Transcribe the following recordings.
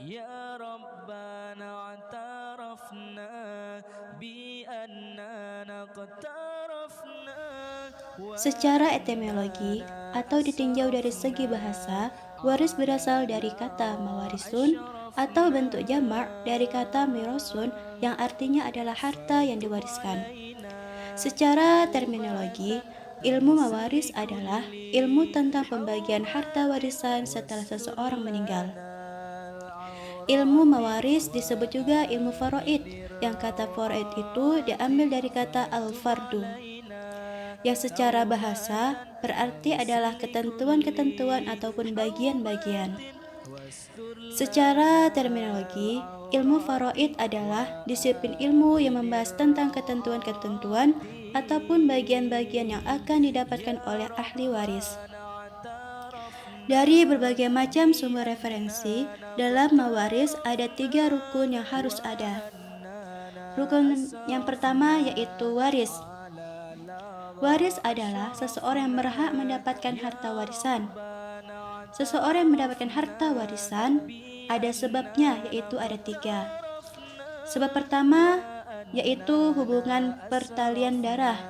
يا ربنا اعترفنا بأننا اقترفنا Secara etimologi atau ditinjau dari segi bahasa, waris berasal dari kata mawarisun atau bentuk jamak dari kata mirosun yang artinya adalah harta yang diwariskan. Secara terminologi, ilmu mawaris adalah ilmu tentang pembagian harta warisan setelah seseorang meninggal. Ilmu mawaris disebut juga ilmu faraid, yang kata faraid itu diambil dari kata al-fardu, yang secara bahasa berarti adalah ketentuan-ketentuan ataupun bagian-bagian. Secara terminologi, ilmu faraid adalah disiplin ilmu yang membahas tentang ketentuan-ketentuan ataupun bagian-bagian yang akan didapatkan oleh ahli waris. Dari berbagai macam sumber referensi, dalam mawaris ada 3 rukun yang harus ada. Rukun yang pertama yaitu waris. Waris adalah seseorang yang berhak mendapatkan harta warisan. Seseorang yang mendapatkan harta warisan ada sebabnya, yaitu ada 3. Sebab pertama yaitu hubungan pertalian darah,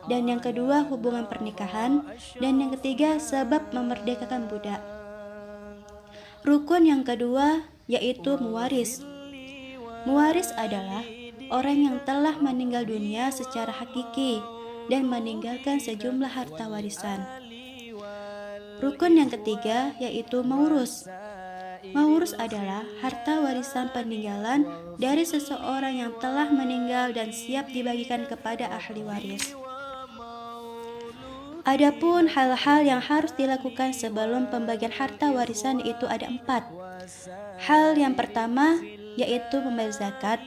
dan yang kedua hubungan pernikahan, dan yang ketiga sebab memerdekakan budak. Rukun yang kedua yaitu mewaris. Mewaris adalah orang yang telah meninggal dunia secara hakiki dan meninggalkan sejumlah harta warisan. Rukun yang ketiga yaitu maurus. Maurus adalah harta warisan peninggalan dari seseorang yang telah meninggal dan siap dibagikan kepada ahli waris. Adapun hal-hal yang harus dilakukan sebelum pembagian harta warisan itu ada 4. Hal yang pertama yaitu membayar zakat.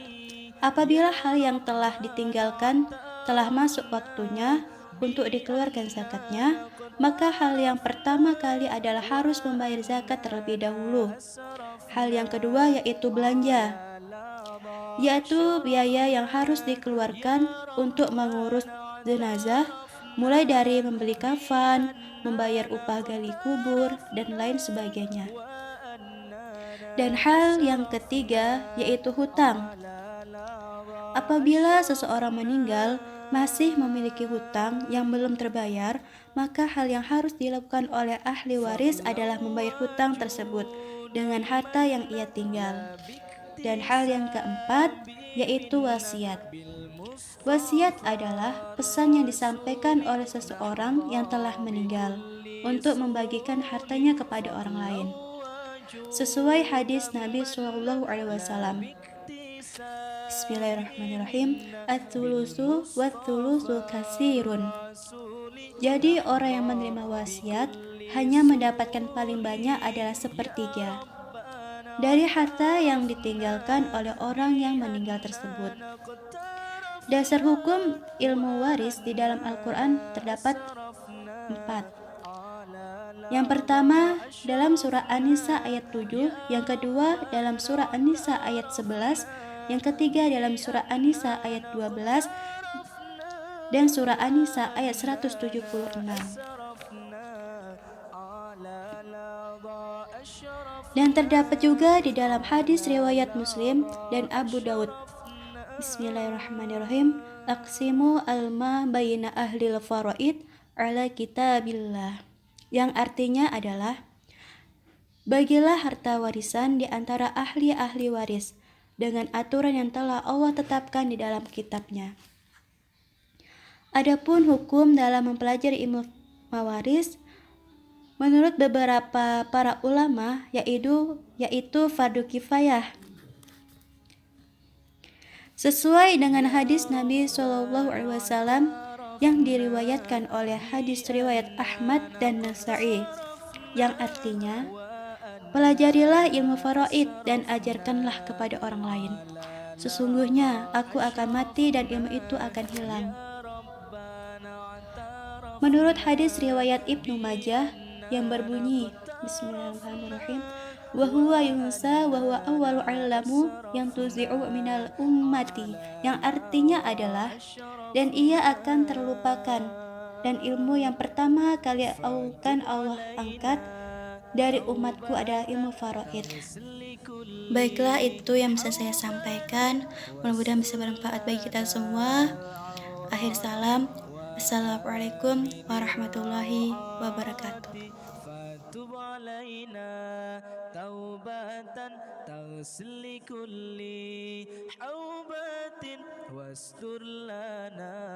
Apabila hal yang telah ditinggalkan telah masuk waktunya untuk dikeluarkan zakatnya, maka hal yang pertama kali adalah harus membayar zakat terlebih dahulu. Hal yang kedua yaitu belanja, yaitu biaya yang harus dikeluarkan untuk mengurus jenazah, mulai dari membeli kafan, membayar upah gali kubur, dan lain sebagainya. Dan hal yang ketiga yaitu hutang. Apabila seseorang meninggal masih memiliki hutang yang belum terbayar, maka hal yang harus dilakukan oleh ahli waris adalah membayar hutang tersebut dengan harta yang ia tinggal. Dan hal yang keempat yaitu wasiat. Wasiat adalah pesan yang disampaikan oleh seseorang yang telah meninggal untuk membagikan hartanya kepada orang lain. Sesuai hadis Nabi SAW. Bismillahirrahmanirrahim. At-thulusu wat-thulusu kasirun. Jadi orang yang menerima wasiat hanya mendapatkan paling banyak adalah sepertiga dari harta yang ditinggalkan oleh orang yang meninggal tersebut. Dasar hukum ilmu waris di dalam Al-Quran terdapat 4. Yang pertama dalam surah An-Nisa ayat 7, yang kedua dalam surah An-Nisa ayat 11, yang ketiga dalam surah An-Nisa ayat 12, dan surah An-Nisa ayat 176. Dan terdapat juga di dalam hadis riwayat Muslim dan Abu Daud. Bismillahirrahmanirrahim. Aqsimu alma baina ahlil faraid ala kitabillah. Yang artinya adalah bagilah harta warisan di antara ahli-ahli waris dengan aturan yang telah Allah tetapkan di dalam kitabnya. Adapun hukum dalam mempelajari ilmu mawaris menurut beberapa para ulama yaitu fardu kifayah. Sesuai dengan hadis Nabi SAW yang diriwayatkan oleh hadis riwayat Ahmad dan Nasa'i, yang artinya, pelajarilah ilmu faraid dan ajarkanlah kepada orang lain. Sesungguhnya aku akan mati dan ilmu itu akan hilang. Menurut hadis riwayat Ibnu Majah yang berbunyi, Bismillahirrahmanirrahim, wa huwa yunsa wa huwa awwalu alamu yang tuzi'u minal ummati, yang artinya adalah dan ia akan terlupakan, dan ilmu yang pertama kali akan Allah angkat dari umatku adalah ilmu faraid. Baiklah, itu yang bisa saya sampaikan. Mudah-mudahan bisa bermanfaat bagi kita semua. Akhir salam. Assalamualaikum warahmatullahi wabarakatuh. فتب علينا توبة تغسل كل حوبة واستر لنا